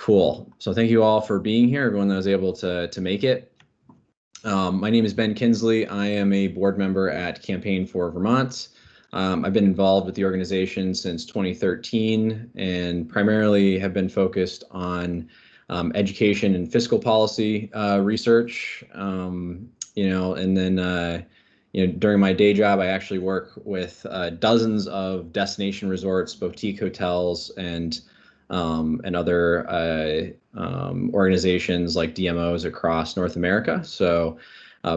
Cool. So thank you all for being here, everyone that was able to make it. My name is Ben Kinsley. I am a board member at Campaign for Vermont. I've been involved with the organization since 2013 and primarily have been focused on education and fiscal policy research. And then during my day job, I actually work with dozens of destination resorts, boutique hotels, and other organizations like DMOs across North America. So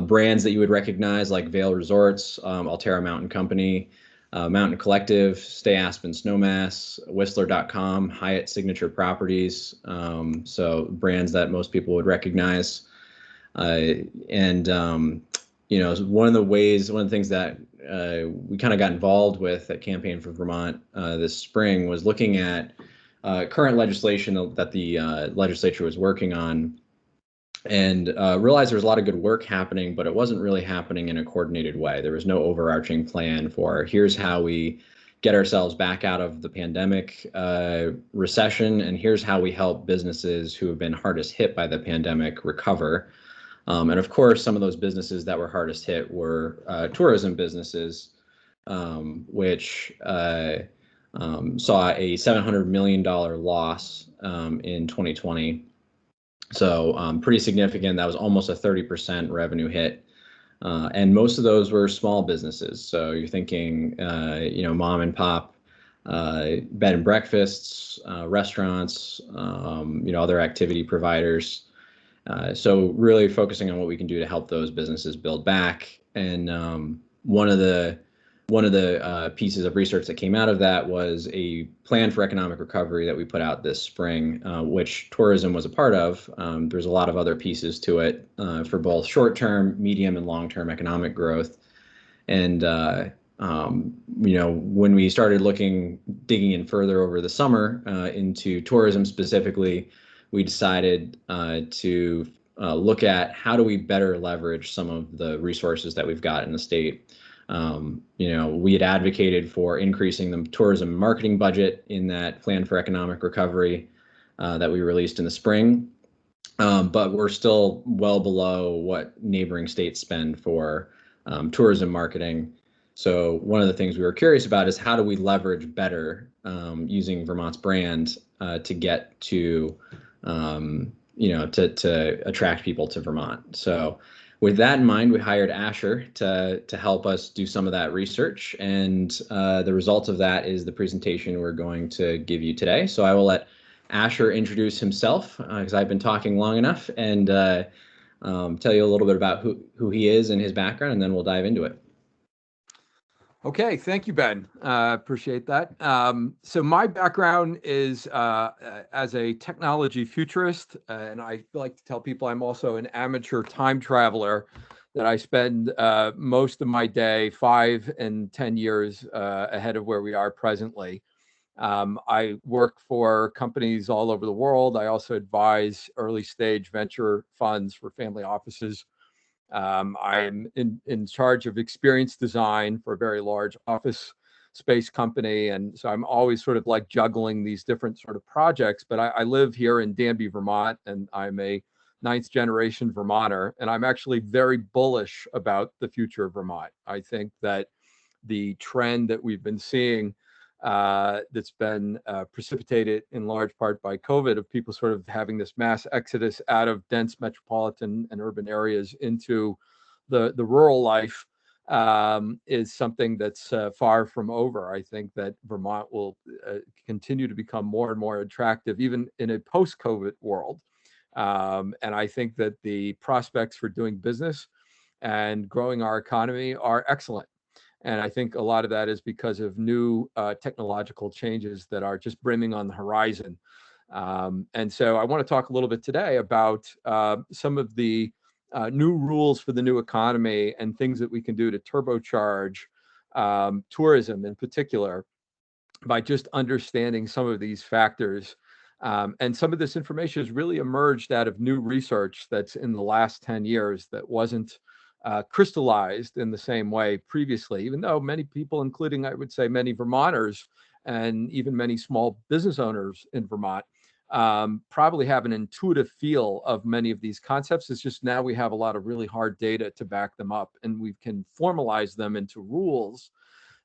brands that you would recognize like Vail Resorts, Alterra Mountain Company, Mountain Collective, Stay Aspen Snowmass, Whistler.com, Hyatt Signature Properties. So brands that most people would recognize. One of the things that we kind of got involved with at Campaign for Vermont this spring was looking at current legislation that the legislature was working on, and realized there was a lot of good work happening, but it wasn't really happening in a coordinated way. There was no overarching plan for here's how we get ourselves back out of the pandemic recession, and here's how we help businesses who have been hardest hit by the pandemic recover. And of course, some of those businesses that were hardest hit were tourism businesses, which saw a $700 million loss in 2020. So pretty significant. That was almost a 30% revenue hit. And most of those were small businesses. So you're thinking, mom and pop, bed and breakfasts, restaurants, other activity providers. So really focusing on what we can do to help those businesses build back. And one of the pieces of research that came out of that was a plan for economic recovery that we put out this spring, which tourism was a part of. There's a lot of other pieces to it for both short-term, medium, and long-term economic growth. And when we started digging in further over the summer into tourism specifically, we decided to look at how do we better leverage some of the resources that we've got in the state. We had advocated for increasing the tourism marketing budget in that plan for economic recovery that we released in the spring, but we're still well below what neighboring states spend for tourism marketing. So one of the things we were curious about is how do we leverage better using Vermont's brand to get to to attract people to Vermont. So with that in mind, we hired Asher to help us do some of that research, and the result of that is the presentation we're going to give you today. So I will let Asher introduce himself because I've been talking long enough, and tell you a little bit about who he is and his background, and then we'll dive into it. Okay, thank you, Ben. Appreciate that. So my background is as a technology futurist, and I like to tell people I'm also an amateur time traveler, that I spend most of my day 5 and 10 years ahead of where we are presently. I work for companies all over the world. I also advise early stage venture funds for family offices. I'm in charge of experience design for a very large office space company. And so I'm always sort of like juggling these different sort of projects. But I live here in Danby, Vermont, and I'm a 9th generation Vermonter. And I'm actually very bullish about the future of Vermont. I think that the trend that we've been seeing that's been precipitated in large part by COVID, of people sort of having this mass exodus out of dense metropolitan and urban areas into the rural life, is something that's far from over. I think that Vermont will continue to become more and more attractive, even in a post-COVID world. And I think that the prospects for doing business and growing our economy are excellent. And I think a lot of that is because of new technological changes that are just brimming on the horizon. And so I want to talk a little bit today about some of the new rules for the new economy and things that we can do to turbocharge tourism in particular by just understanding some of these factors. And some of this information has really emerged out of new research that's in the last 10 years that wasn't crystallized in the same way previously, even though many people, including, I would say, many Vermonters and even many small business owners in Vermont, probably have an intuitive feel of many of these concepts. It's just now we have a lot of really hard data to back them up, and we can formalize them into rules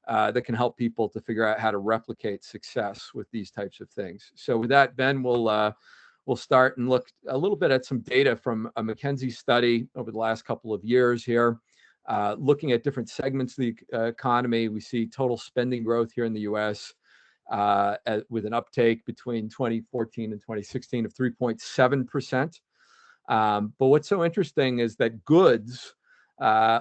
that can help people to figure out how to replicate success with these types of things. So with that, Ben, we'll start and look a little bit at some data from a McKinsey study over the last couple of years here. Looking at different segments of the economy, we see total spending growth here in the U.S. With an uptake between 2014 and 2016 of 3.7%. But what's so interesting is that goods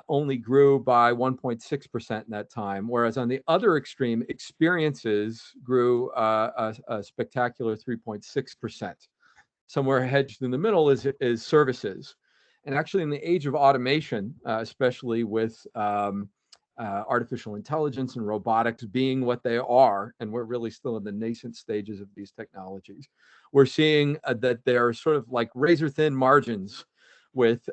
only grew by 1.6% in that time, whereas on the other extreme, experiences grew a spectacular 3.6%. Somewhere hedged in the middle is services. And actually, in the age of automation, especially with artificial intelligence and robotics being what they are, and we're really still in the nascent stages of these technologies, we're seeing that there are sort of like razor thin margins with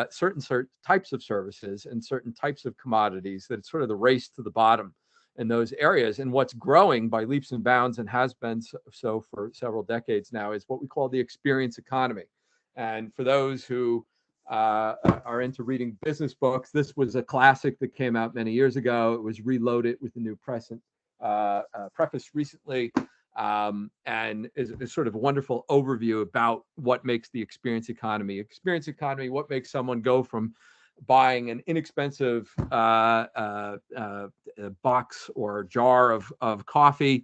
certain types of services and certain types of commodities, that it's sort of the race to the bottom in those areas. And what's growing by leaps and bounds, and has been so for several decades now, is what we call the experience economy. And for those who are into reading business books, this was a classic that came out many years ago. It was reloaded with a new preface recently, and is sort of a wonderful overview about what makes the experience economy. Experience economy, what makes someone go from buying an inexpensive box or jar of coffee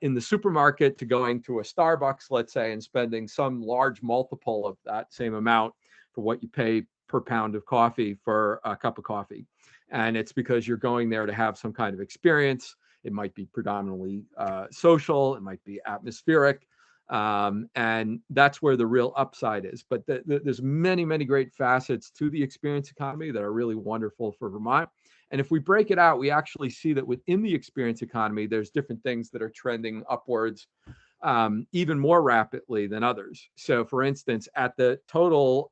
in the supermarket to going to a Starbucks, let's say, and spending some large multiple of that same amount for what you pay per pound of coffee for a cup of coffee. And it's because you're going there to have some kind of experience. It might be predominantly social, it might be atmospheric, and that's where the real upside is. But there's many, many great facets to the experience economy that are really wonderful for Vermont. And if we break it out, we actually see that within the experience economy, there's different things that are trending upwards even more rapidly than others. So for instance, at the total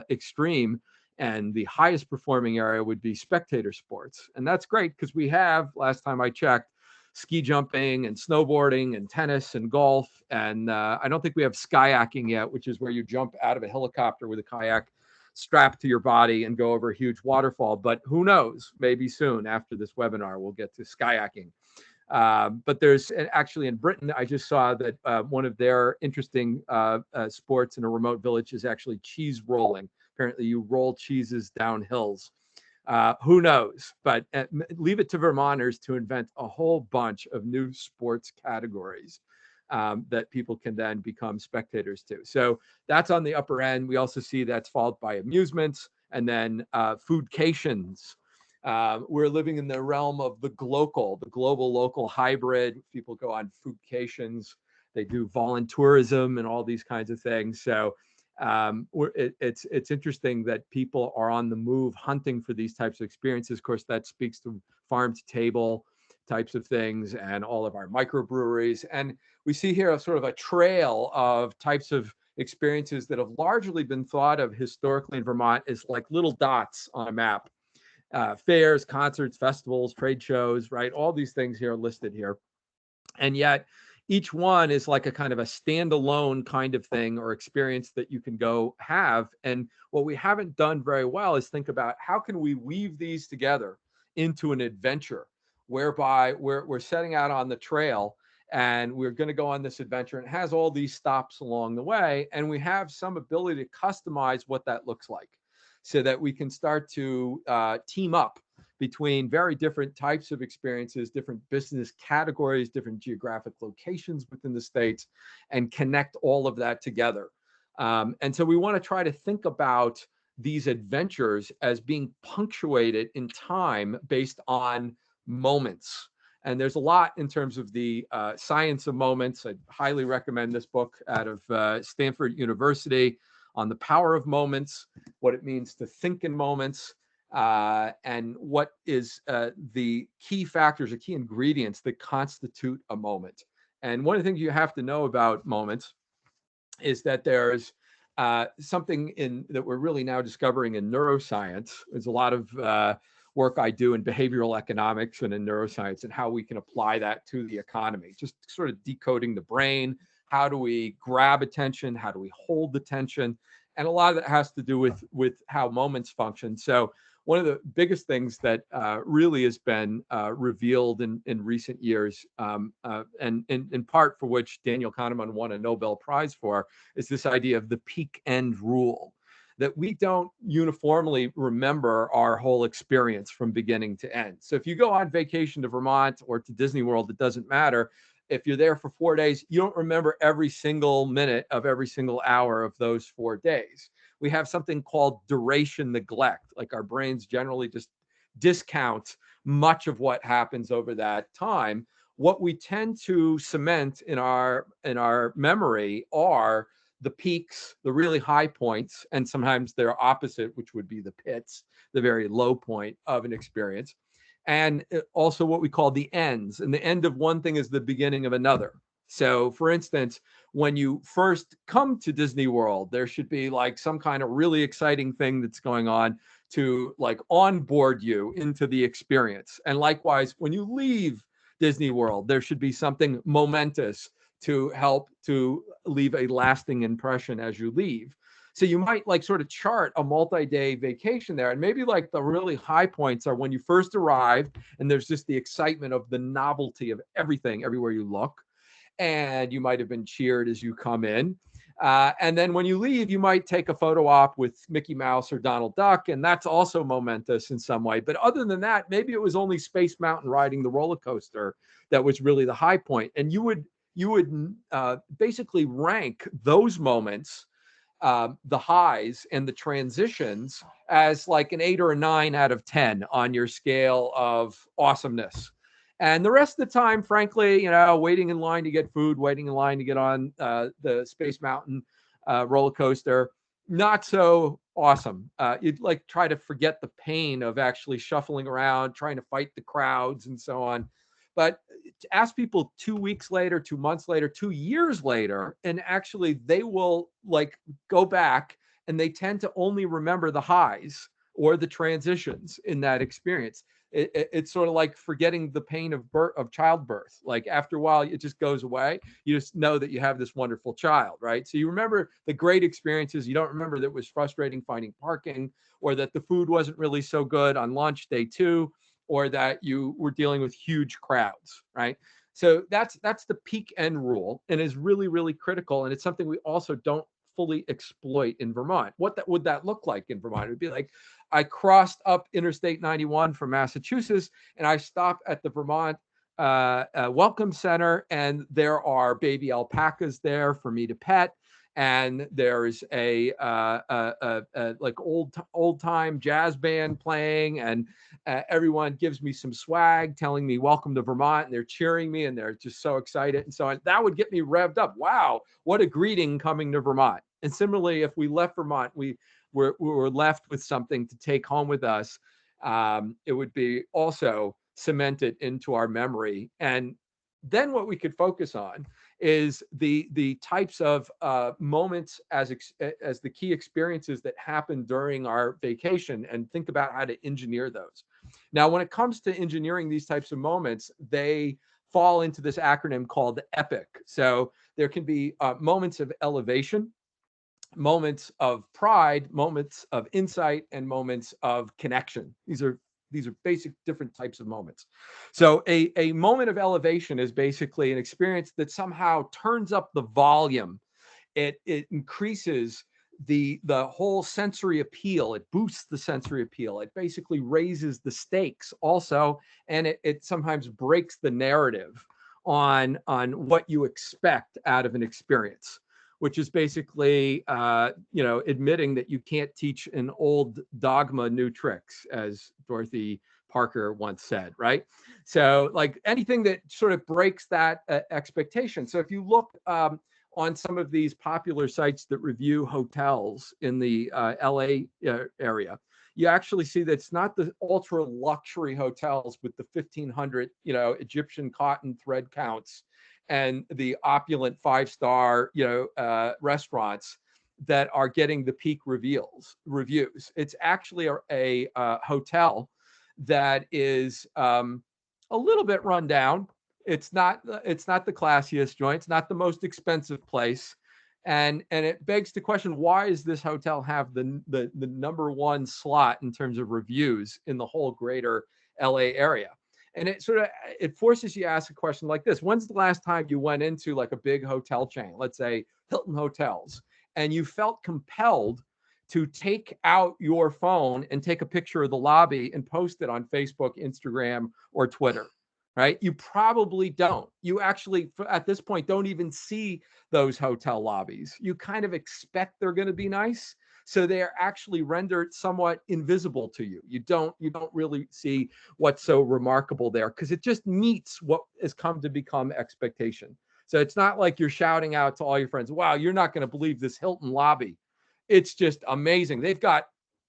extreme, and the highest performing area would be spectator sports. And that's great because we have, last time I checked, ski jumping and snowboarding and tennis and golf. And I don't think we have kayaking yet, which is where you jump out of a helicopter with a kayak strapped to your body and go over a huge waterfall. But who knows, maybe soon after this webinar, we'll get to kayaking. But there's actually in Britain, I just saw that one of their interesting sports in a remote village is actually cheese rolling. Apparently you roll cheeses down hills. Who knows? But leave it to Vermonters to invent a whole bunch of new sports categories that people can then become spectators to. So that's on the upper end. We also see that's followed by amusements and then foodcations. We're living in the realm of the global local hybrid. People go on foodcations. They do voluntourism and all these kinds of things. So it's interesting that people are on the move hunting for these types of experiences. Of course, that speaks to farm to table types of things and all of our microbreweries. And we see here a sort of a trail of types of experiences that have largely been thought of historically in Vermont as like little dots on a map. Fairs, concerts, festivals, trade shows, right? All these things here are listed here. And yet each one is like a kind of a standalone kind of thing or experience that you can go have. And what we haven't done very well is think about how can we weave these together into an adventure whereby we're setting out on the trail and we're going to go on this adventure, and it has all these stops along the way. And we have some ability to customize what that looks like so that we can start to team up between very different types of experiences, different business categories, different geographic locations within the states, and connect all of that together. And so we want to try to think about these adventures as being punctuated in time based on moments. And there's a lot in terms of the science of moments. I highly recommend this book out of Stanford University on the power of moments, what it means to think in moments, and what is the key factors or key ingredients that constitute a moment. And one of the things you have to know about moments is that there's something that we're really now discovering in neuroscience. There's a lot of work I do in behavioral economics and in neuroscience and how we can apply that to the economy, just sort of decoding the brain, How do we grab attention? How do we hold attention? And a lot of that has to do with how moments function. So one of the biggest things that really has been revealed in recent years, and in part for which Daniel Kahneman won a Nobel Prize for, is this idea of the peak end rule, that we don't uniformly remember our whole experience from beginning to end. So if you go on vacation to Vermont or to Disney World, it doesn't matter. If you're there for 4 days, you don't remember every single minute of every single hour of those 4 days. We have something called duration neglect. Like, our brains generally just discount much of what happens over that time. What we tend to cement in our memory are the peaks, the really high points, and sometimes they're opposite, which would be the pits, the very low point of an experience. And also what we call the ends. And the end of one thing is the beginning of another. So, for instance, when you first come to Disney World, there should be like some kind of really exciting thing that's going on to like onboard you into the experience. And likewise, when you leave Disney World, there should be something momentous to help to leave a lasting impression as you leave. So you might like sort of chart a multi-day vacation there. And maybe like the really high points are when you first arrive and there's just the excitement of the novelty of everything everywhere you look. And you might have been cheered as you come in. And then when you leave, you might take a photo op with Mickey Mouse or Donald Duck, and that's also momentous in some way. But other than that, maybe it was only Space Mountain riding the roller coaster that was really the high point. And you would basically rank those moments, the highs and the transitions, as like an 8 or a 9 out of 10 on your scale of awesomeness. And the rest of the time, frankly, waiting in line to get food, waiting in line to get on the Space Mountain roller coaster, not so awesome. You'd like try to forget the pain of actually shuffling around, trying to fight the crowds and so on. But to ask people 2 weeks later, 2 months later, 2 years later, and actually they will like go back and they tend to only remember the highs or the transitions in that experience. It's sort of like forgetting the pain of childbirth. Like, after a while, it just goes away. You just know that you have this wonderful child, right? So you remember the great experiences. You don't remember that it was frustrating finding parking, or that the food wasn't really so good on lunch day 2, or that you were dealing with huge crowds, right? So that's the peak end rule, and is really, really critical. And it's something we also don't fully exploit in Vermont. What would that look like in Vermont? It would be like, I crossed up Interstate 91 from Massachusetts, and I stopped at the Vermont Welcome Center, and there are baby alpacas there for me to pet. And there's a like old time jazz band playing, and everyone gives me some swag, telling me welcome to Vermont, and they're cheering me, and they're just so excited. And so that would get me revved up. Wow, what a greeting coming to Vermont. And similarly, if we left Vermont, we were left with something to take home with us. It would be also cemented into our memory. And then what we could focus on is the types of moments as the key experiences that happen during our vacation, and think about how to engineer those. Now, when it comes to engineering these types of moments, they fall into this acronym called EPIC. So there can be moments of elevation, moments of pride, moments of insight, and moments of connection. These are basic different types of moments. So a moment of elevation is basically an experience that somehow turns up the volume. It increases the whole sensory appeal. It boosts the sensory appeal. It basically raises the stakes also, and it sometimes breaks the narrative on what you expect out of an experience, which is basically, admitting that you can't teach an old dogma new tricks, as Dorothy Parker once said, right? So like anything that sort of breaks that expectation. So if you look on some of these popular sites that review hotels in the LA area, you actually see that it's not the ultra luxury hotels with the 1,500, Egyptian cotton thread counts and the opulent 5-star, restaurants that are getting the peak reviews. It's actually a hotel that is a little bit run down. It's not the classiest joint. It's not the most expensive place. And it begs the question, why does this hotel have the number one slot in terms of reviews in the whole greater LA area? And it forces you to ask a question like this: when's the last time you went into like a big hotel chain, let's say Hilton Hotels, and you felt compelled to take out your phone and take a picture of the lobby and post it on Facebook, Instagram, or Twitter? Right? You probably don't. You actually, at this point, don't even see those hotel lobbies. You kind of expect they're going to be nice, so they are actually rendered somewhat invisible to you. You don't really see what's so remarkable there, because it just meets what has come to become expectation. So it's not like you're shouting out to all your friends, wow, you're not going to believe this Hilton lobby. It's just amazing. They've got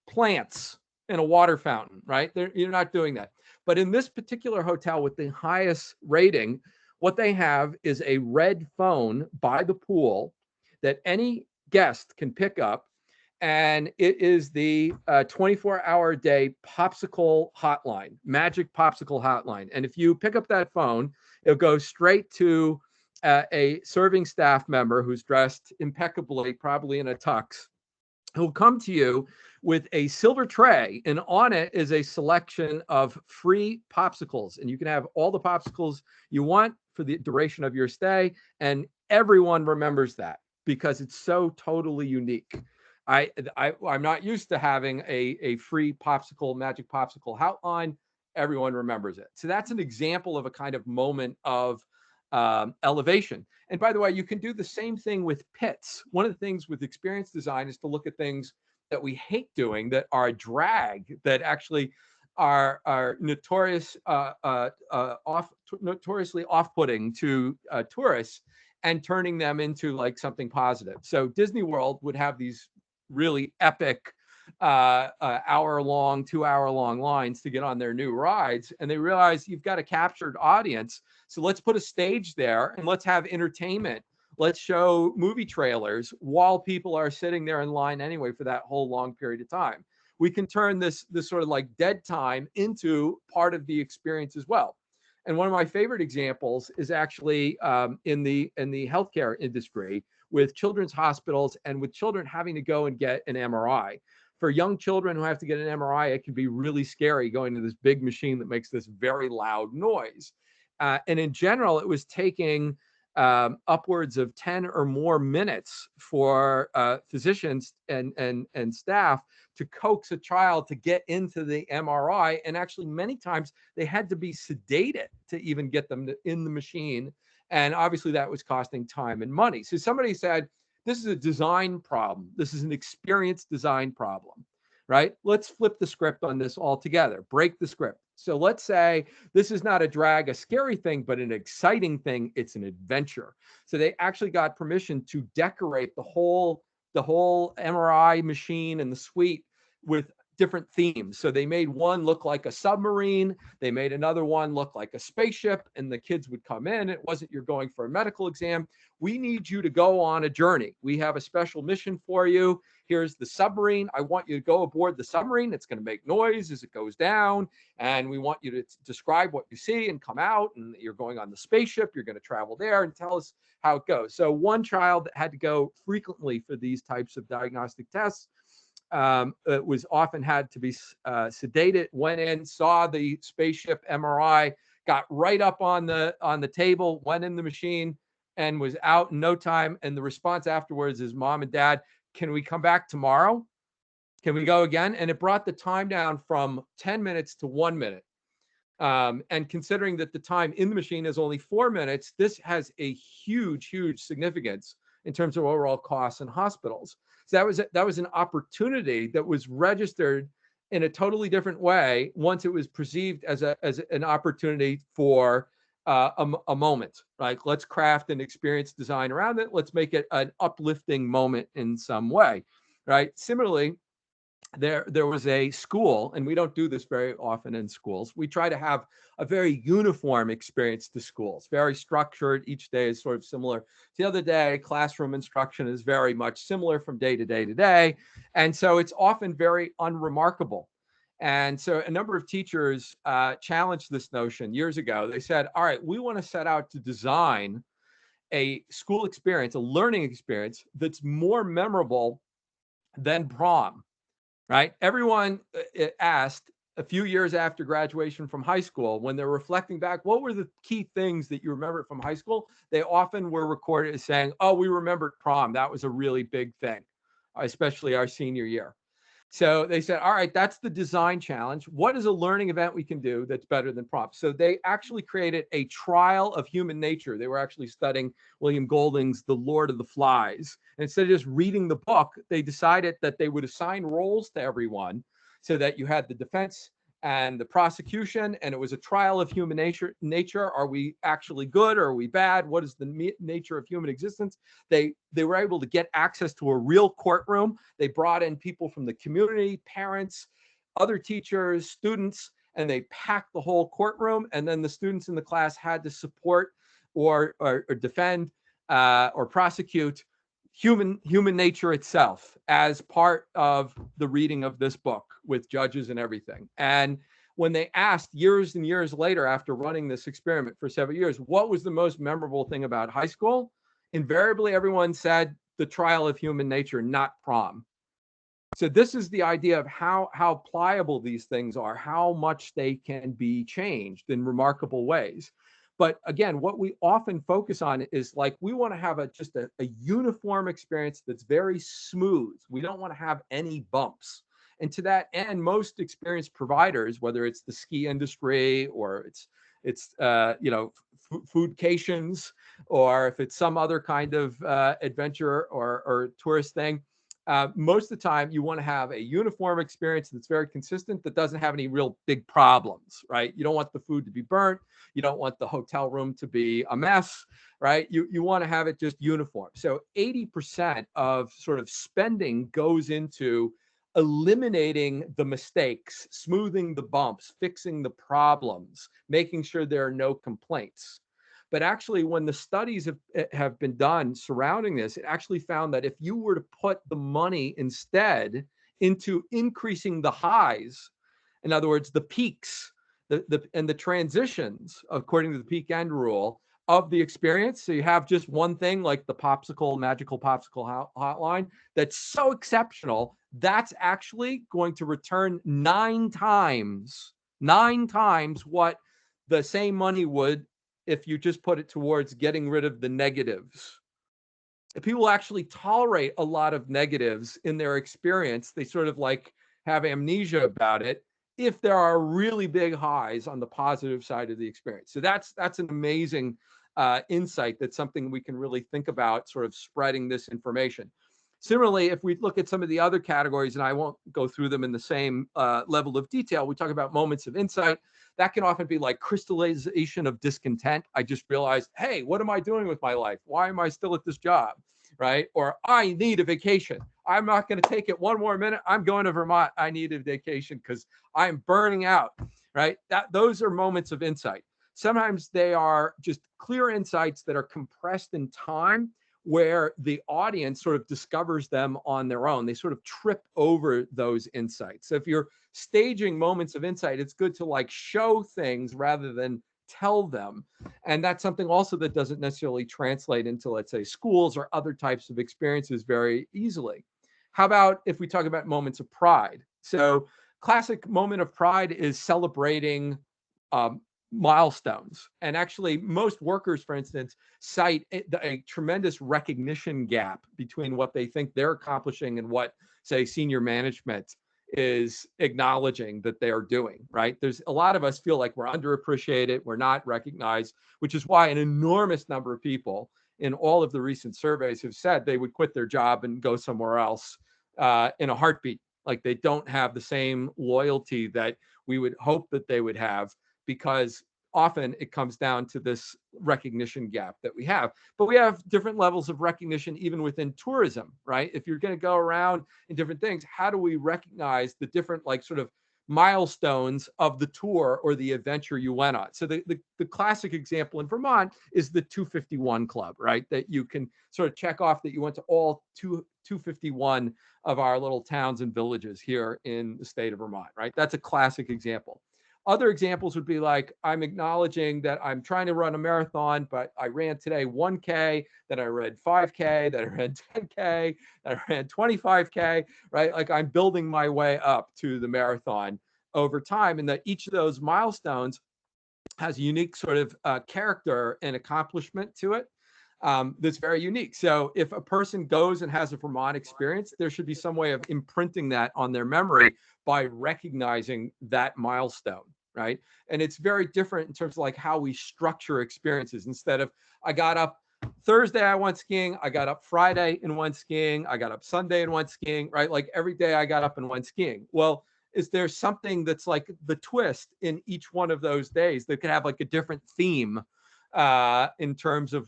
plants and a water fountain, right? You're not doing that. But in this particular hotel with the highest rating, what they have is a red phone by the pool that any guest can pick up. And it is the 24-hour a day popsicle hotline, magic popsicle hotline. And if you pick up that phone, it'll go straight to a serving staff member who's dressed impeccably, probably in a tux, who'll come to you with a silver tray, and on it is a selection of free popsicles. And you can have all the popsicles you want for the duration of your stay. And everyone remembers that because it's so totally unique. I'm not used to having a free popsicle, magic popsicle hotline. Everyone remembers it. So that's an example of a kind of moment of elevation. And by the way, you can do the same thing with pits. One of the things with experience design is to look at things that we hate doing, that are a drag, that actually are notoriously off-putting to tourists, and turning them into like something positive. So Disney World would have these really epic hour-long, 2-hour-long lines to get on their new rides, and they realize you've got a captured audience, so let's put a stage there and let's have entertainment. Let's show movie trailers while people are sitting there in line anyway for that whole long period of time. We can turn this sort of like dead time into part of the experience as well. And one of my favorite examples is actually in the healthcare industry, with children's hospitals and with children having to go and get an MRI. For young children who have to get an MRI, it can be really scary going to this big machine that makes this very loud noise. And in general, it was taking upwards of 10 or more minutes for physicians and staff to coax a child to get into the MRI. And actually, many times they had to be sedated to even get them in the machine. And obviously, that was costing time and money. So somebody said, this is a design problem. This is an experience design problem, right? Let's flip the script on this altogether, break the script. So let's say this is not a drag, a scary thing, but an exciting thing. It's an adventure. So they actually got permission to decorate the whole MRI machine and the suite with different themes. So they made one look like a submarine. They made another one look like a spaceship, and the kids would come in. It wasn't you're going for a medical exam. We need you to go on a journey. We have a special mission for you. Here's the submarine. I want you to go aboard the submarine. It's going to make noise as it goes down. And we want you to describe what you see and come out. And you're going on the spaceship. You're going to travel there and tell us how it goes. So one child that had to go frequently for these types of diagnostic tests was often had to be sedated, went in, saw the spaceship MRI, got right up on the table, went in the machine, and was out in no time. And the response afterwards is, Mom and Dad, can we come back tomorrow? Can we go again? And it brought the time down from 10 minutes to 1 minute. And considering that the time in the machine is only 4 minutes, this has a huge, huge significance in terms of overall costs in hospitals. So that was an opportunity that was registered in a totally different way once it was perceived as an opportunity for a moment. Right? Let's craft an experience design around it. Let's make it an uplifting moment in some way. Right? Similarly, there was a school, and we don't do this very often in schools. We try to have a very uniform experience to schools, very structured. Each day is sort of similar. The other day, classroom instruction is very much similar from day to day to day. And so it's often very unremarkable. And so a number of teachers challenged this notion years ago. They said, all right, we want to set out to design a school experience, a learning experience that's more memorable than prom, right? Everyone asked a few years after graduation from high school, when they're reflecting back, what were the key things that you remembered from high school? They often were recorded as saying, oh, we remembered prom. That was a really big thing, especially our senior year. So they said, all right, that's the design challenge. What is a learning event we can do that's better than prom? So they actually created a trial of human nature. They were actually studying William Golding's The Lord of the Flies. And instead of just reading the book, they decided that they would assign roles to everyone so that you had the defense and the prosecution, and it was a trial of human nature. Are we actually good or are we bad? What is the nature of human existence? They were able to get access to a real courtroom. They brought in people from the community, parents, other teachers, students, and they packed the whole courtroom. And then the students in the class had to support or defend or prosecute human nature itself as part of the reading of this book with judges and everything. And when they asked years and years later, after running this experiment for several years, what was the most memorable thing about high school? Invariably, everyone said the trial of human nature, not prom. So this is the idea of how pliable these things are, how much they can be changed in remarkable ways. But again, what we often focus on is like, we want to have just a uniform experience that's very smooth. We don't want to have any bumps. And to that end, most experienced providers, whether it's the ski industry or it's foodcations, or if it's some other kind of adventure or tourist thing, most of the time you want to have a uniform experience that's very consistent, that doesn't have any real big problems, right? You don't want the food to be burnt. You don't want the hotel room to be a mess, right? You want to have it just uniform. So 80% of sort of spending goes into eliminating the mistakes, smoothing the bumps, fixing the problems, making sure there are no complaints. But actually, when the studies have been done surrounding this, it actually found that if you were to put the money instead into increasing the highs, in other words, the peaks, and the transitions, according to the peak end rule of the experience. So you have just one thing like the magical popsicle hotline that's so exceptional, that's actually going to return 9 times what the same money would if you just put it towards getting rid of the negatives. If people actually tolerate a lot of negatives in their experience, they sort of like have amnesia about it if there are really big highs on the positive side of the experience. So that's an amazing insight. That's something we can really think about, sort of spreading this information. Similarly, if we look at some of the other categories, and I won't go through them in the same level of detail, we talk about moments of insight. That can often be like crystallization of discontent. I just realized, hey, what am I doing with my life? Why am I still at this job? Right? Or I need a vacation. I'm not going to take it one more minute. I'm going to Vermont. I need a vacation because I'm burning out. Right? Those are moments of insight. Sometimes they are just clear insights that are compressed in time, where the audience sort of discovers them on their own. They sort of trip over those insights. So if you're staging moments of insight, it's good to like show things rather than tell them. And that's something also that doesn't necessarily translate into, let's say, schools or other types of experiences very easily. How about if we talk about moments of pride? So classic moment of pride is celebrating milestones. And actually, most workers, for instance, cite a tremendous recognition gap between what they think they're accomplishing and what, say, senior management is acknowledging that they are doing, right? There's a lot of us feel like we're underappreciated, we're not recognized, which is why an enormous number of people in all of the recent surveys have said they would quit their job and go somewhere else in a heartbeat. Like they don't have the same loyalty that we would hope that they would have, because often it comes down to this recognition gap that we have. But we have different levels of recognition even within tourism, right? If you're going to go around in different things, how do we recognize the different like sort of milestones of the tour or the adventure you went on. So the classic example in Vermont is the 251 Club, right? That you can sort of check off that you went to all 251 of our little towns and villages here in the state of Vermont, right? That's a classic example. Other examples would be like, I'm acknowledging that I'm trying to run a marathon, but I ran today 1K, then I ran 5K, then I ran 10K, then I ran 25K, right? Like I'm building my way up to the marathon over time, and that each of those milestones has a unique sort of character and accomplishment to it that's very unique. So if a person goes and has a Vermont experience, there should be some way of imprinting that on their memory by recognizing that milestone, right? And it's very different in terms of like how we structure experiences. Instead of I got up Thursday, I went skiing, I got up Friday and went skiing, I got up Sunday and went skiing, right? Like every day I got up and went skiing. Well, is there something that's like the twist in each one of those days that could have like a different theme in terms of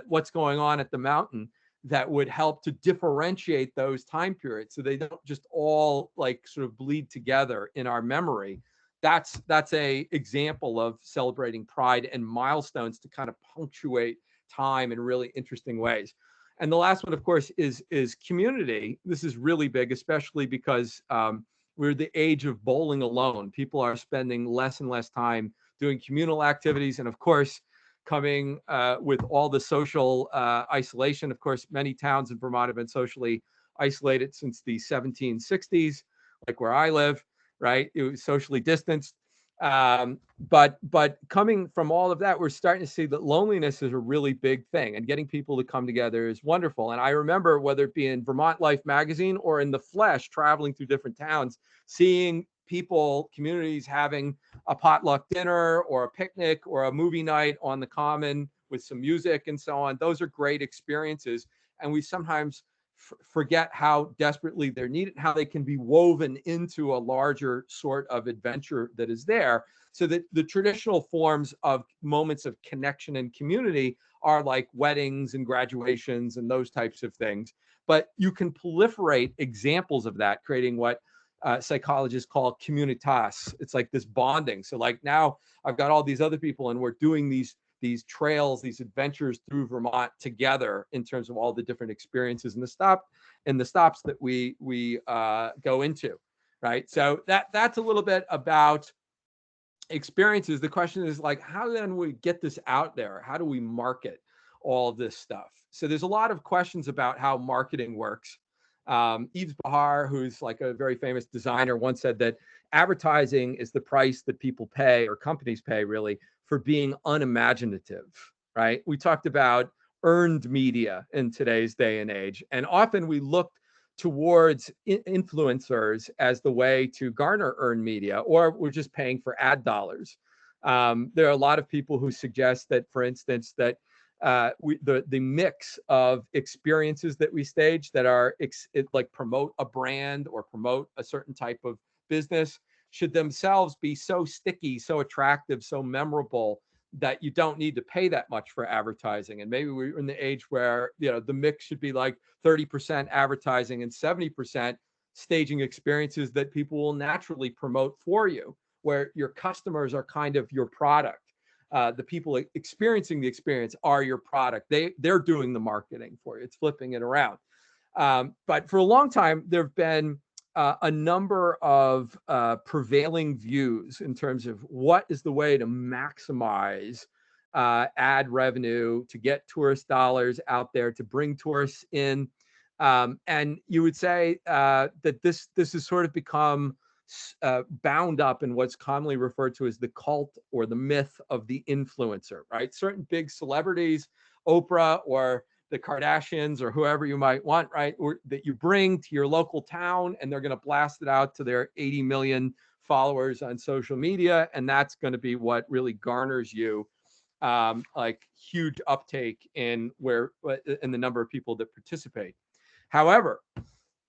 what's going on at the mountain that would help to differentiate those time periods so they don't just all like sort of bleed together in our memory? That's a example of celebrating pride and milestones to kind of punctuate time in really interesting ways. And the last one, of course, is community. This is really big, especially because we're the age of bowling alone. People are spending less and less time doing communal activities. And of course, coming with all the social isolation, of course, many towns in Vermont have been socially isolated since the 1760s, like where I live, right? It was socially distanced. But coming from all of that, we're starting to see that loneliness is a really big thing, and getting people to come together is wonderful. And I remember, whether it be in Vermont Life magazine or in the flesh, traveling through different towns, seeing people, communities having a potluck dinner or a picnic or a movie night on the common with some music and so on. Those are great experiences. And we sometimes forget how desperately they're needed, how they can be woven into a larger sort of adventure that is there. So that the traditional forms of moments of connection and community are like weddings and graduations and those types of things. But you can proliferate examples of that, creating what psychologists call communitas. It's like this bonding. So like now I've got all these other people and we're doing these trails, these adventures through Vermont together in terms of all the different experiences and the stops that we go into, right? So that's a little bit about experiences. The question is like, how then we get this out there? How do we market all of this stuff? So there's a lot of questions about how marketing works. Yves Bahar, who's like a very famous designer, once said that advertising is the price that people pay, or companies pay really, for being unimaginative, right? We talked about earned media in today's day and age, and often we look towards influencers as the way to garner earned media, or we're just paying for ad dollars. There are a lot of people who suggest that, for instance, that the mix of experiences that we stage that are like promote a brand or promote a certain type of business should themselves be so sticky, so attractive, so memorable that you don't need to pay that much for advertising. And maybe we're in the age where, you know, the mix should be like 30% advertising and 70% staging experiences that people will naturally promote for you, where your customers are kind of your product. The people experiencing the experience are your product. They're doing the marketing for you. It's flipping it around. But for a long time, there have been a number of prevailing views in terms of what is the way to maximize ad revenue, to get tourist dollars out there, to bring tourists in. And you would say that this has sort of become bound up in what's commonly referred to as the cult or the myth of the influencer, right? Certain big celebrities, Oprah or the Kardashians or whoever you might want, right? Or that you bring to your local town, and they're going to blast it out to their 80 million followers on social media. And that's going to be what really garners you like huge uptake in the number of people that participate. However,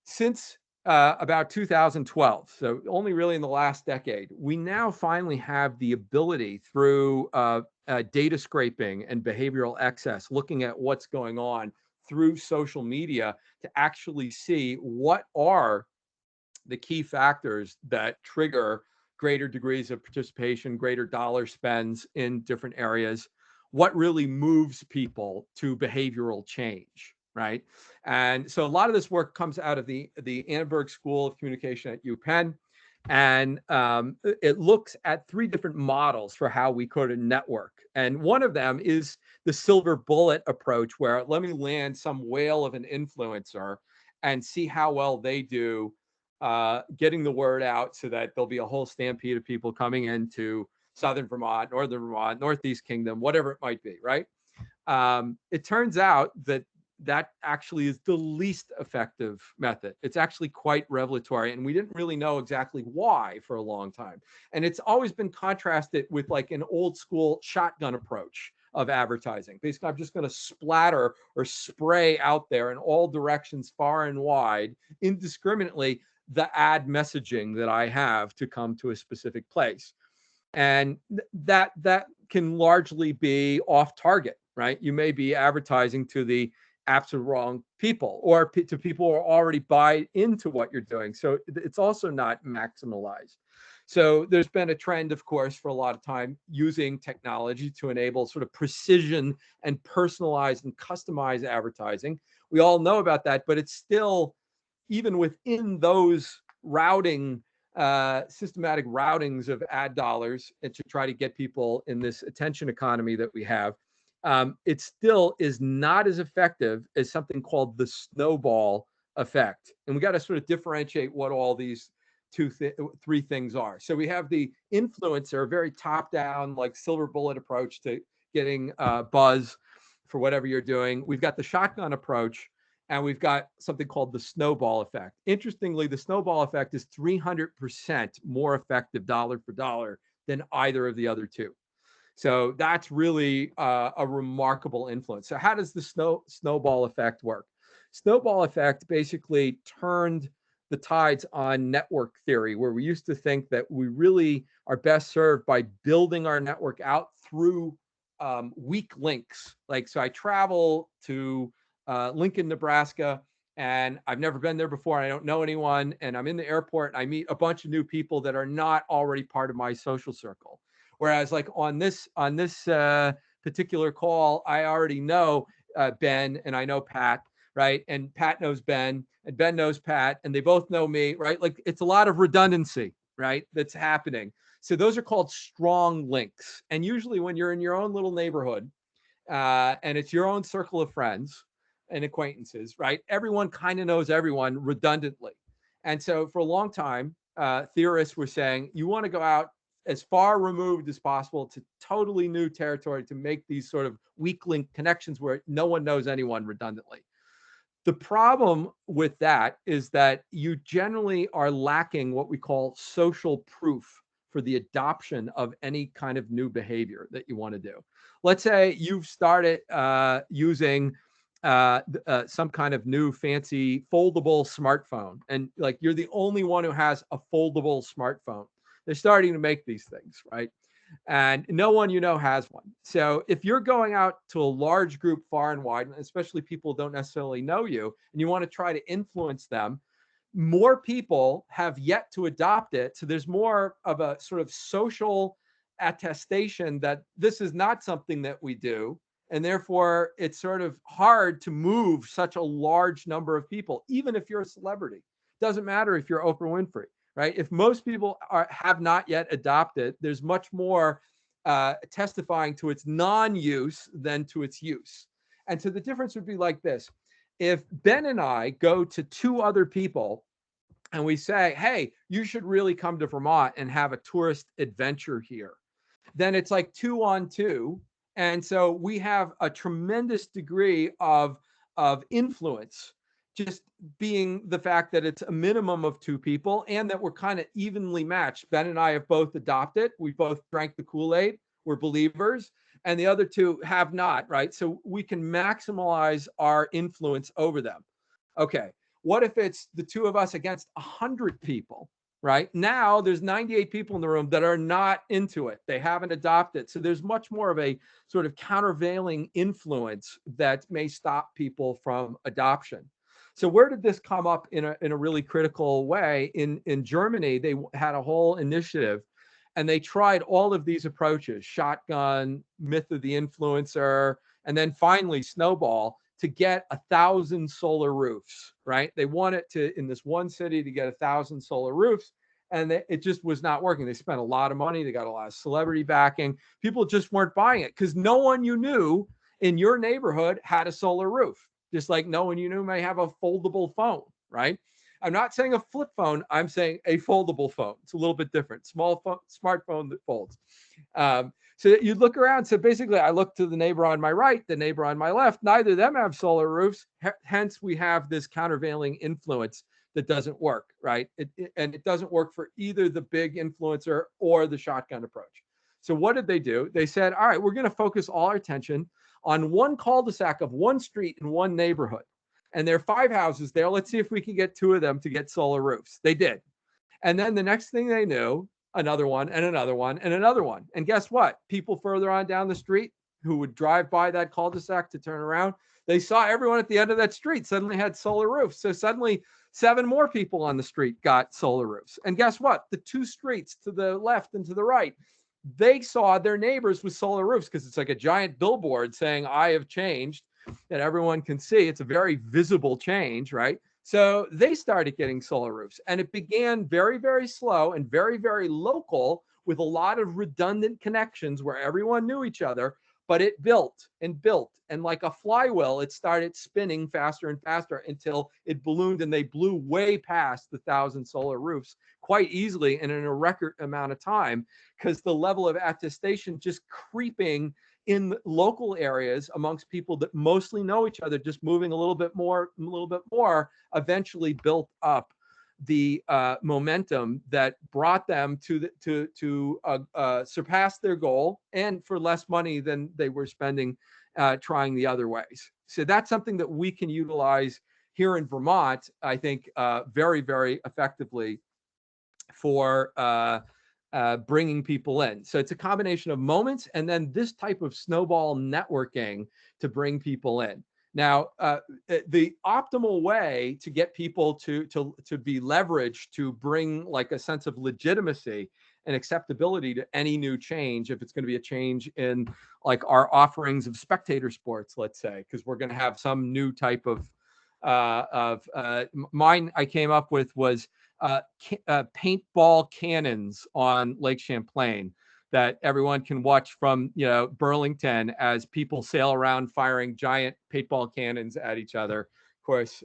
since about 2012, so only really in the last decade, we now finally have the ability through data scraping and behavioral excess, looking at what's going on through social media, to actually see what are the key factors that trigger greater degrees of participation, greater dollar spends in different areas, what really moves people to behavioral change, right? And so a lot of this work comes out of the Annenberg School of Communication at UPenn. And it looks at 3 different models for how we could network. And one of them is the silver bullet approach, where let me land some whale of an influencer and see how well they do getting the word out, so that there'll be a whole stampede of people coming into Southern Vermont, Northern Vermont, Northeast Kingdom, whatever it might be, right? It turns out that that actually is the least effective method. It's actually quite revelatory, and we didn't really know exactly why for a long time. And it's always been contrasted with like an old school shotgun approach of advertising. Basically, I'm just going to splatter or spray out there in all directions, far and wide, indiscriminately, the ad messaging that I have to come to a specific place. And that can largely be off target, right? You may be advertising to the absolute wrong people, or to people who are already buy into what you're doing. So it's also not maximalized. So there's been a trend, of course, for a lot of time using technology to enable sort of precision and personalized and customized advertising. We all know about that, but it's still, even within those routing, systematic routings of ad dollars, and to try to get people in this attention economy that we have, it still is not as effective as something called the snowball effect. And we got to sort of differentiate what all these three things are. So we have the influencer, very top down, like silver bullet approach to getting buzz for whatever you're doing. We've got the shotgun approach, and we've got something called the snowball effect. Interestingly, the snowball effect is 300% more effective dollar for dollar than either of the other two. So that's really a remarkable influence. So how does the snowball effect work? Snowball effect basically turned the tides on network theory, where we used to think that we really are best served by building our network out through weak links. Like, so I travel to Lincoln, Nebraska, and I've never been there before. I don't know anyone, and I'm in the airport and I meet a bunch of new people that are not already part of my social circle. Whereas, like on this particular call, I already know Ben, and I know Pat, right? And Pat knows Ben, and Ben knows Pat, and they both know me, right? Like, it's a lot of redundancy, right, that's happening. So those are called strong links. And usually when you're in your own little neighborhood, and it's your own circle of friends and acquaintances, right? Everyone kind of knows everyone redundantly. And so for a long time, theorists were saying, you want to go out as far removed as possible to totally new territory to make these sort of weak link connections where no one knows anyone redundantly. The problem with that is that you generally are lacking what we call social proof for the adoption of any kind of new behavior that you want to do. Let's say you've started using some kind of new fancy foldable smartphone, and like you're the only one who has a foldable smartphone. They're starting to make these things, right? And no one you know has one. So if you're going out to a large group far and wide, especially people who don't necessarily know you, and you want to try to influence them, more people have yet to adopt it. So there's more of a sort of social attestation that this is not something that we do. And therefore, it's sort of hard to move such a large number of people, even if you're a celebrity. Doesn't matter if you're Oprah Winfrey, right? If most people have not yet adopted, there's much more testifying to its non-use than to its use. And so the difference would be like this. If Ben and I go to 2 other people and we say, hey, you should really come to Vermont and have a tourist adventure here, then it's like 2 on 2. And so we have a tremendous degree of influence, just being the fact that it's a minimum of 2 people and that we're kind of evenly matched. Ben and I have both adopted. We both drank the Kool-Aid. We're believers. And the other 2 have not, right? So we can maximize our influence over them. Okay. What if it's the 2 of us against 100 people, right? Now there's 98 people in the room that are not into it. They haven't adopted. So there's much more of a sort of countervailing influence that may stop people from adoption. So where did this come up in a really critical way? In Germany, they had a whole initiative, and they tried all of these approaches: shotgun, myth of the influencer, and then finally snowball, to get 1,000 solar roofs. Right? They wanted to, in this one city, to get 1,000 solar roofs, and it just was not working. They spent a lot of money. They got a lot of celebrity backing. People just weren't buying it because no one you knew in your neighborhood had a solar roof. Just like no one you knew may have a foldable phone, right? I'm not saying a flip phone. I'm saying a foldable phone. It's a little bit different. Small phone, smartphone that folds. So you look around. So basically, I look to the neighbor on my right, the neighbor on my left. Neither of them have solar roofs. Hence, we have this countervailing influence that doesn't work, right? And it doesn't work for either the big influencer or the shotgun approach. So what did they do? They said, all right, we're going to focus all our attention on one cul-de-sac of one street in one neighborhood. And there are 5 houses there. Let's see if we can get 2 of them to get solar roofs. They did. And then the next thing they knew, another one and another one and another one. And guess what? People further on down the street who would drive by that cul-de-sac to turn around, they saw everyone at the end of that street suddenly had solar roofs. So suddenly 7 more people on the street got solar roofs. And guess what? The 2 streets to the left and to the right, they saw their neighbors with solar roofs, because it's like a giant billboard saying, I have changed, that everyone can see. It's a very visible change, right? So they started getting solar roofs, and it began very, very slow and very, very local, with a lot of redundant connections where everyone knew each other, but it built and built. And like a flywheel, it started spinning faster and faster until it ballooned, and they blew way past the 1,000 solar roofs quite easily and in a record amount of time, because the level of attestation just creeping in local areas amongst people that mostly know each other, just moving a little bit more, eventually built up the momentum that brought them to surpass their goal, and for less money than they were spending trying the other ways. So that's something that we can utilize here in Vermont, I think, very, very effectively for bringing people in. So it's a combination of moments and then this type of snowball networking to bring people in. Now, the optimal way to get people to be leveraged to bring like a sense of legitimacy and acceptability to any new change, if it's going to be a change in like our offerings of spectator sports, let's say, because we're going to have some new type of mine I came up with was paintball cannons on Lake Champlain that everyone can watch from, Burlington, as people sail around firing giant paintball cannons at each other. Of course,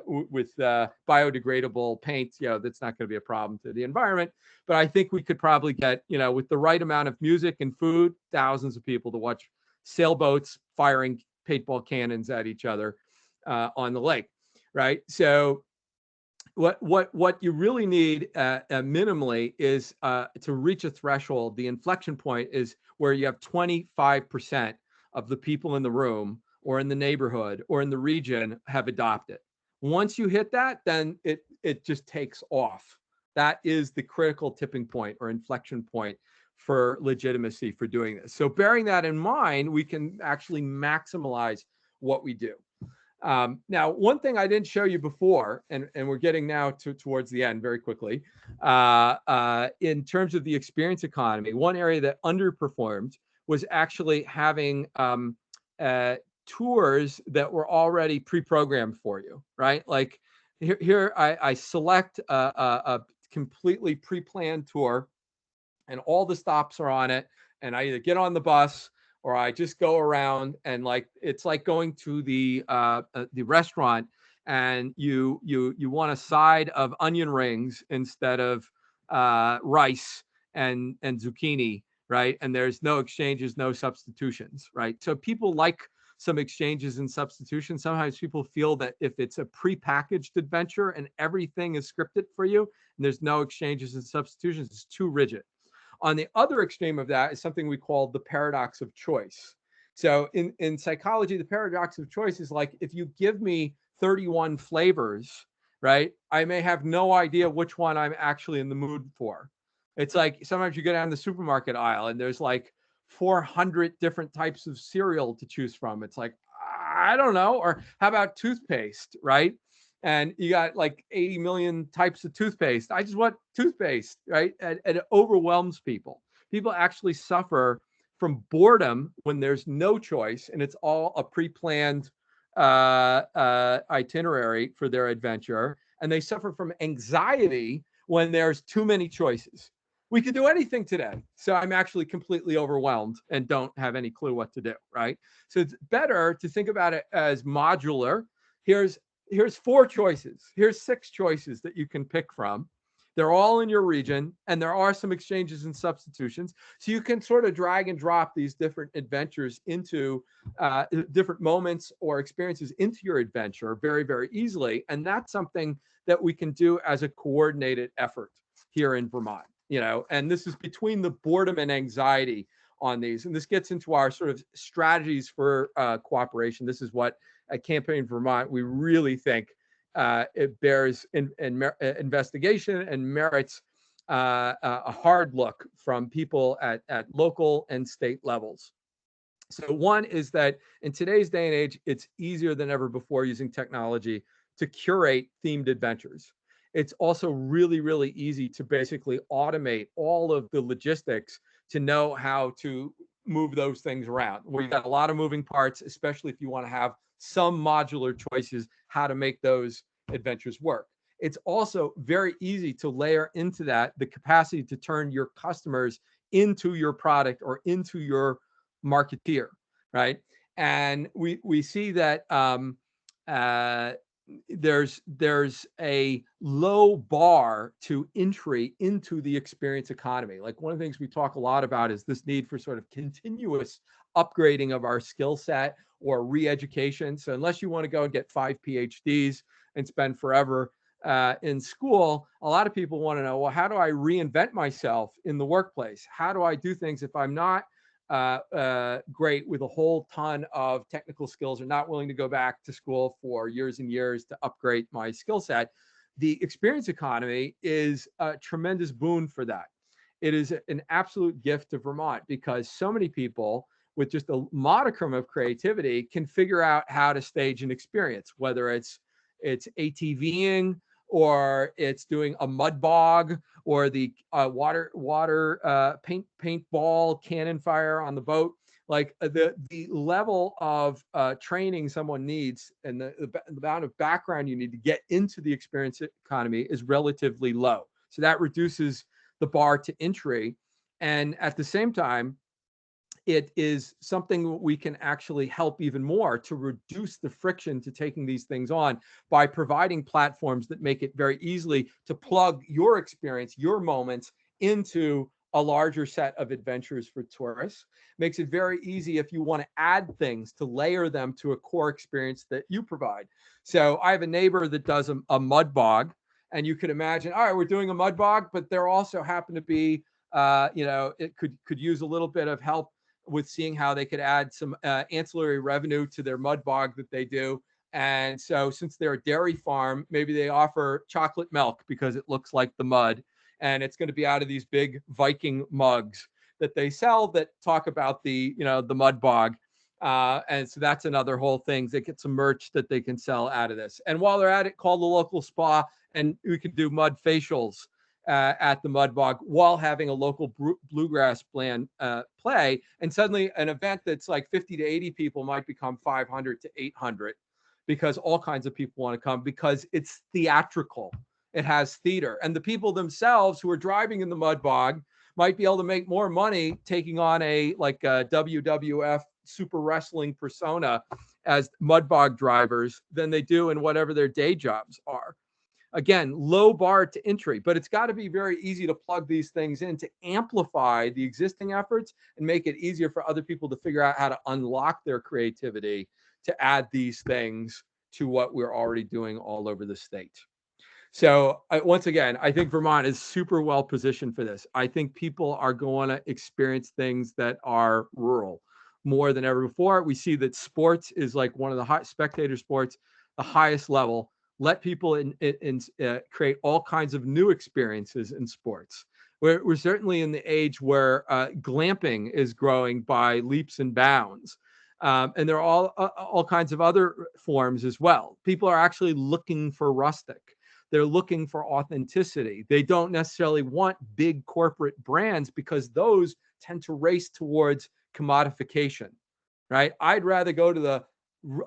with biodegradable paint, that's not going to be a problem to the environment. But I think we could probably get, with the right amount of music and food, thousands of people to watch sailboats firing paintball cannons at each other on the lake, right? So what you really need minimally is to reach a threshold. The inflection point is where you have 25% of the people in the room or in the neighborhood or in the region have adopted. Once you hit that, then it just takes off. That is the critical tipping point or inflection point for legitimacy for doing this. So bearing that in mind, we can actually maximize what we do. Now, one thing I didn't show you before, and we're getting now towards the end very quickly, in terms of the experience economy, one area that underperformed was actually having tours that were already pre-programmed for you, right? Like here I select a completely pre-planned tour, and all the stops are on it, and I either get on the bus or I just go around, and like it's like going to the restaurant, and you want a side of onion rings instead of rice and zucchini, right? And there's no exchanges, no substitutions, right? So people like some exchanges and substitutions. Sometimes people feel that if it's a prepackaged adventure and everything is scripted for you and there's no exchanges and substitutions, it's too rigid. On the other extreme of that is something we call the paradox of choice. So in psychology, the paradox of choice is like, if you give me 31 flavors, right, I may have no idea which one I'm actually in the mood for. It's like sometimes you go down the supermarket aisle and there's like 400 different types of cereal to choose from. It's like, I don't know. Or how about toothpaste, right? And you got like 80 million types of toothpaste. I just want toothpaste, right? And it overwhelms people. People actually suffer from boredom when there's no choice and it's all a pre-planned itinerary for their adventure. And they suffer from anxiety when there's too many choices. We could do anything today. So I'm actually completely overwhelmed and don't have any clue what to do, right? So it's better to think about it as modular. Here's 4 choices. Here's 6 choices that you can pick from. They're all in your region, and there are some exchanges and substitutions. So you can sort of drag and drop these different adventures into different moments or experiences into your adventure very, very easily. And that's something that we can do as a coordinated effort here in Vermont, and this is between the boredom and anxiety on these. And this gets into our sort of strategies for cooperation. This is what at Campaign Vermont, we really think it bears investigation and merits a hard look from people at local and state levels. So one is that in today's day and age, it's easier than ever before using technology to curate themed adventures. It's also really, really easy to basically automate all of the logistics to know how to move those things around. We've got a lot of moving parts, especially if you want to have some modular choices how to make those adventures work. It's also very easy to layer into that the capacity to turn your customers into your product or into your marketeer, right? And we see that there's a low bar to entry into the experience economy. Like one of the things we talk a lot about is this need for sort of continuous upgrading of our skill set or re-education. So unless you want to go and get 5 PhDs and spend forever in school, a lot of people want to know, well, how do I reinvent myself in the workplace? How do I do things if I'm not great with a whole ton of technical skills or not willing to go back to school for years and years to upgrade my skill set? The experience economy is a tremendous boon for that. It is an absolute gift to Vermont because so many people with just a modicum of creativity can figure out how to stage an experience, whether it's ATVing or it's doing a mud bog or the water paintball cannon fire on the boat. Like the level of training someone needs and the amount of background you need to get into the experience economy is relatively low. So that reduces the bar to entry. And at the same time, it is something we can actually help even more to reduce the friction to taking these things on by providing platforms that make it very easily to plug your experience, your moments into a larger set of adventures for tourists. Makes it very easy if you want to add things to layer them to a core experience that you provide. So I have a neighbor that does a mud bog, and you could imagine, all right, we're doing a mud bog, but there also happen to be, it could use a little bit of help with seeing how they could add some ancillary revenue to their mud bog that they do. And so since they're a dairy farm, maybe they offer chocolate milk because it looks like the mud. And it's going to be out of these big Viking mugs that they sell that talk about the mud bog. And so that's another whole thing. They get some merch that they can sell out of this. And while they're at it, call the local spa and we can do mud facials at the mud bog while having a local bluegrass band play. And suddenly an event that's like 50 to 80 people might become 500 to 800 because all kinds of people want to come because it's theatrical. It has theater. And the people themselves who are driving in the mud bog might be able to make more money taking on a WWF super wrestling persona as mud bog drivers than they do in whatever their day jobs are. Again, low bar to entry, but it's got to be very easy to plug these things in to amplify the existing efforts and make it easier for other people to figure out how to unlock their creativity to add these things to what we're already doing all over the state. So once again, I think Vermont is super well positioned for this. I think people are going to experience things that are rural more than ever before. We see that sports is like one of the spectator sports, the highest level. Let people create all kinds of new experiences in sports. We're certainly in the age where glamping is growing by leaps and bounds. And there are all kinds of other forms as well. People are actually looking for rustic. They're looking for authenticity. They don't necessarily want big corporate brands because those tend to race towards commodification, right? I'd rather go to the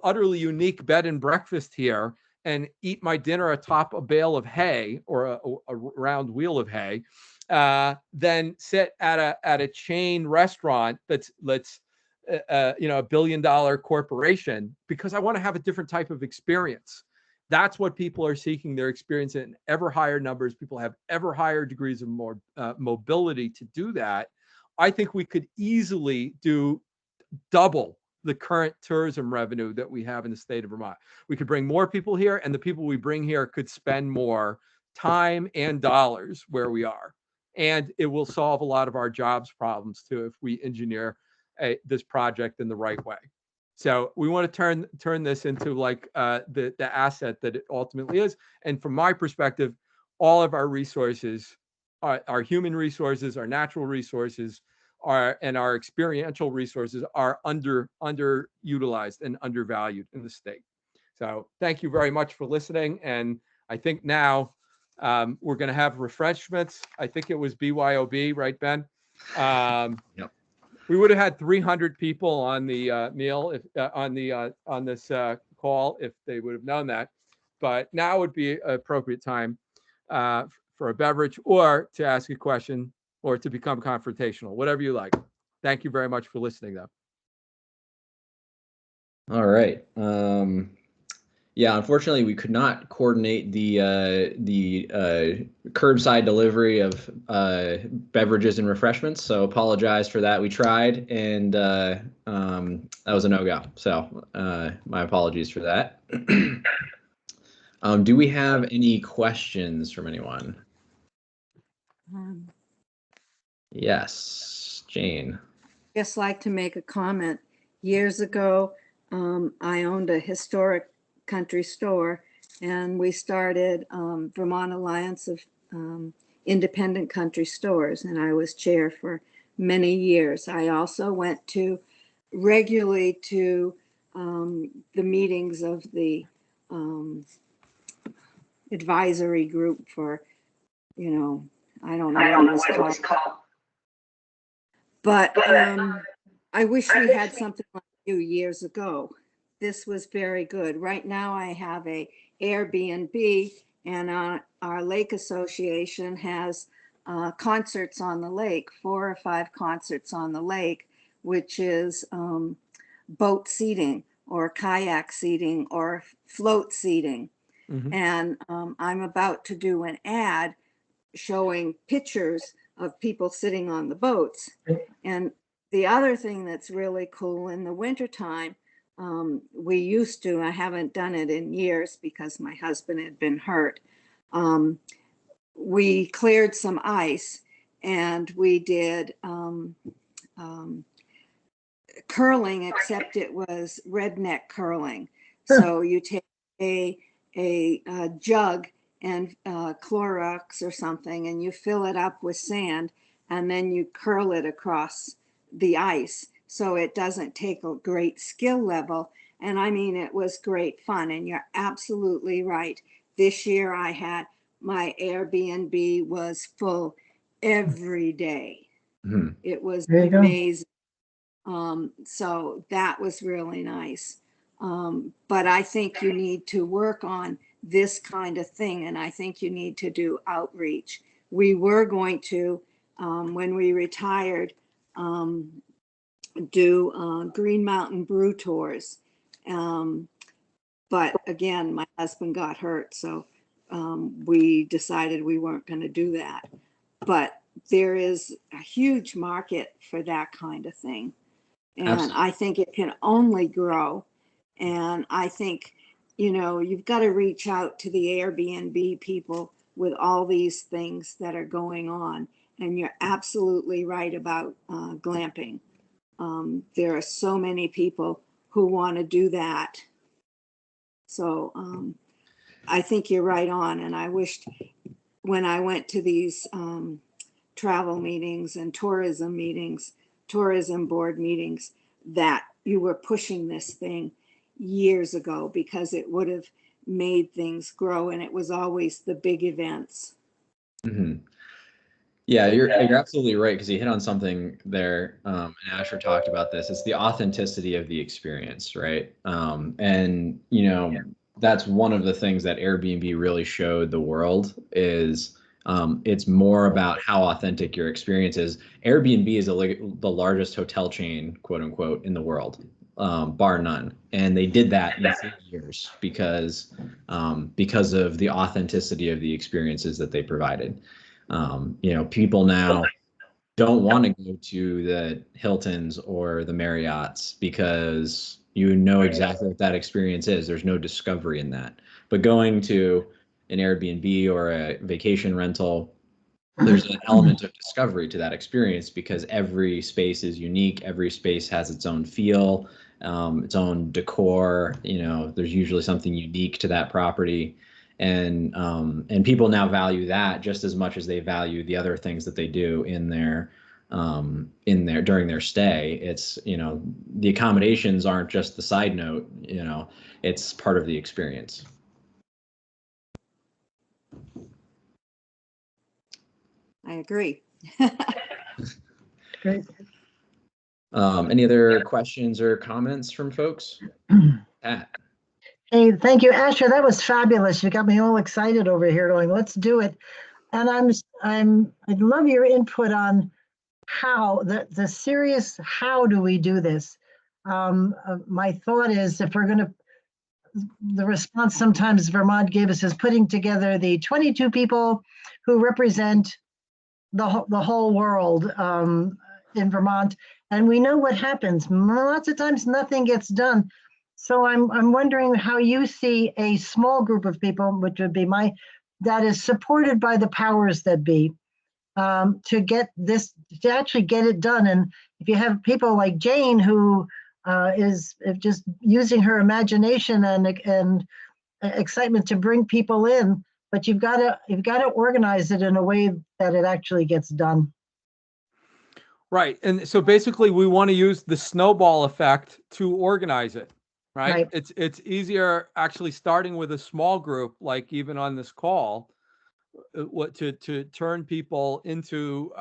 utterly unique bed and breakfast here and eat my dinner atop a bale of hay or a round wheel of hay than sit at a chain restaurant that's $1 billion corporation, because I want to have a different type of experience. That's what people are seeking. They're experiencing in ever higher numbers. People have ever higher degrees of more mobility to do that. I think we could easily do double the current tourism revenue that we have in the state of Vermont. We could bring more people here, and the people we bring here could spend more time and dollars where we are. And it will solve a lot of our jobs problems too if we engineer this project in the right way. So we want to turn this into like the asset that it ultimately is. And from my perspective, all of our resources, our human resources, our natural resources, and our experiential resources are underutilized and undervalued in the state. So thank you very much for listening. And I think now we're going to have refreshments. I think it was BYOB, right, Ben? Yep. We would have had 300 people on the meal if on this call if they would have known that. But now would be an appropriate time for a beverage or to ask a question or to become confrontational, whatever you like. Thank you very much for listening, though. All right. Yeah, unfortunately, we could not coordinate the curbside delivery of beverages and refreshments, so apologize for that. We tried, and that was a no-go. So my apologies for that. Do we have any questions from anyone? Yes, Jane. Just like to make a comment. Years ago, I owned a historic country store, and we started Vermont Alliance of Independent Country Stores, and I was chair for many years. I also went regularly to the meetings of the advisory group for, I don't know what it was called. But I wish we had something like you years ago. This was very good. Right now I have a Airbnb, and our lake association has concerts on the lake, 4 or 5 concerts on the lake, which is boat seating or kayak seating or float seating. Mm-hmm. And I'm about to do an ad showing pictures of people sitting on the boats. And the other thing that's really cool in the wintertime, we used to, I haven't done it in years because my husband had been hurt. We cleared some ice and we did curling, except it was redneck curling. So you take a jug and Clorox or something, and you fill it up with sand, and then you curl it across the ice. So it doesn't take a great skill level. And I mean, it was great fun. And you're absolutely right. This year I had my Airbnb was full every day. Mm-hmm. It was amazing. So that was really nice. But I think you need to work on this kind of thing. And I think you need to do outreach. We were going to, when we retired, do Green Mountain Brew tours. But again, my husband got hurt. So we decided we weren't going to do that. But there is a huge market for that kind of thing. And absolutely. I think it can only grow. And I think, you've got to reach out to the Airbnb people with all these things that are going on. And you're absolutely right about glamping. There are so many people who want to do that. So I think you're right on. And I wished when I went to these travel meetings and tourism board meetings, that you were pushing this thing years ago, because it would have made things grow, and it was always the big events. Mhm. Yeah, you're absolutely right, because you hit on something there, and Asher talked about this. It's the authenticity of the experience, right? And that's one of the things that Airbnb really showed the world is it's more about how authentic your experience is. Airbnb is the largest hotel chain, quote unquote, in the world, bar none, and they did that in 3 years because of the authenticity of the experiences that they provided. People now don't want to go to the Hiltons or the Marriotts because you know exactly what that experience is. There's no discovery in that. But going to an Airbnb or a vacation rental, there's an element of discovery to that experience because every space is unique. Every space has its own feel, its own decor. There's usually something unique to that property, and people now value that just as much as they value the other things that they do in their during their stay. It's the accommodations aren't just the side note. It's part of the experience. I agree. Great. Any other questions or comments from folks? Pat. Hey, thank you, Asher. That was fabulous. You got me all excited over here going, let's do it. And I'd love your input on how the serious, how do we do this? My thought is, if we're going to, the response sometimes Vermont gave us is putting together the 22 people who represent the whole world in Vermont. And we know what happens. Lots of times nothing gets done. So I'm wondering how you see a small group of people, which would be that is supported by the powers that be, to get this, to actually get it done. And if you have people like Jane, who is just using her imagination and excitement to bring people in, but you've got to organize it in a way that it actually gets done. Right. And so basically we want to use the snowball effect to organize it, right? It's easier actually starting with a small group, like even on this call, to turn people into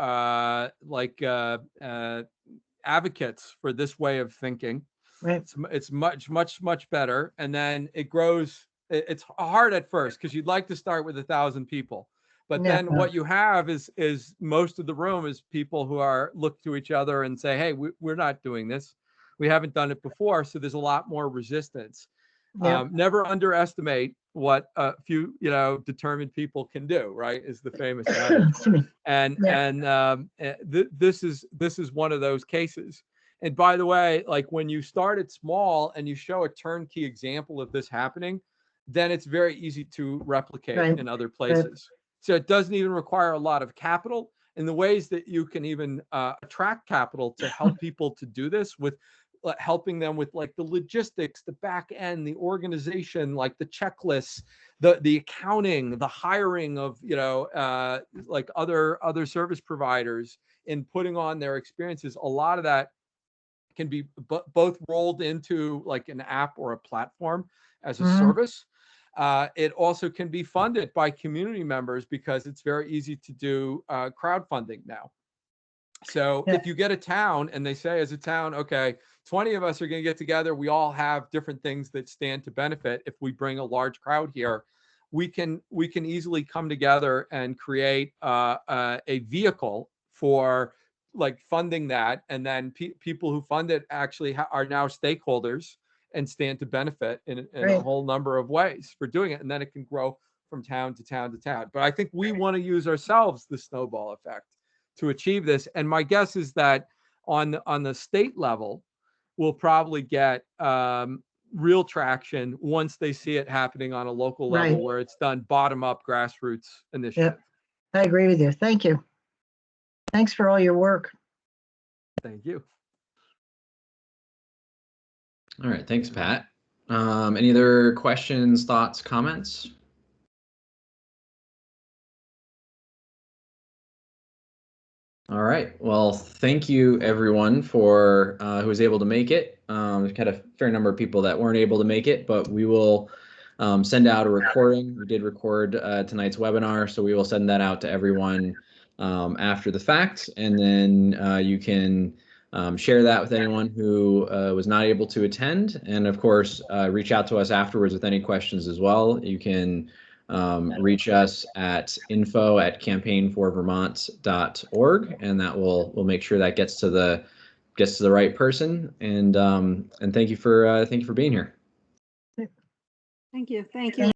advocates for this way of thinking. Right. It's much better. And then it grows. It's hard at first because you'd like to start with 1,000 people. But then what you have is most of the room is people who look to each other and say, hey, we're not doing this. We haven't done it before. So there's a lot more resistance. Never underestimate what a few, determined people can do, right? Is the famous adage. This is one of those cases. And by the way, like when you start it small and you show a turnkey example of this happening, then it's very easy to replicate in other places. So it doesn't even require a lot of capital. In the ways that you can even attract capital to help people to do this, with helping them with like the logistics, the back end, the organization, like the checklists, the accounting, the hiring of like other service providers in putting on their experiences. A lot of that can be both rolled into like an app or a platform as a service. It also can be funded by community members because it's very easy to do crowdfunding now. So if you get a town and they say as a town, okay, 20 of us are going to get together, we all have different things that stand to benefit. If we bring a large crowd here, we can easily come together and create a vehicle for like funding that. And then people who fund it actually are now stakeholders and stand to benefit in a whole number of ways for doing it. And then it can grow from town to town to town. But I think we want to use ourselves the snowball effect to achieve this. And my guess is that on the state level, we'll probably get real traction once they see it happening on a local level where it's done bottom up grassroots initiative. I agree with you. Thank you. Thanks for all your work. Thank you. All right, thanks, Pat. Any other questions, thoughts, comments? All right. Well, thank you everyone for who was able to make it. We've had a fair number of people that weren't able to make it, but we will send out a recording. We did record tonight's webinar, so we will send that out to everyone after the fact, and then you can share that with anyone who was not able to attend, and of course, reach out to us afterwards with any questions as well. You can reach us at info@campaignforvermont.org, and that will make sure that gets to the right person. And thank you for being here. Thank you. Thank you.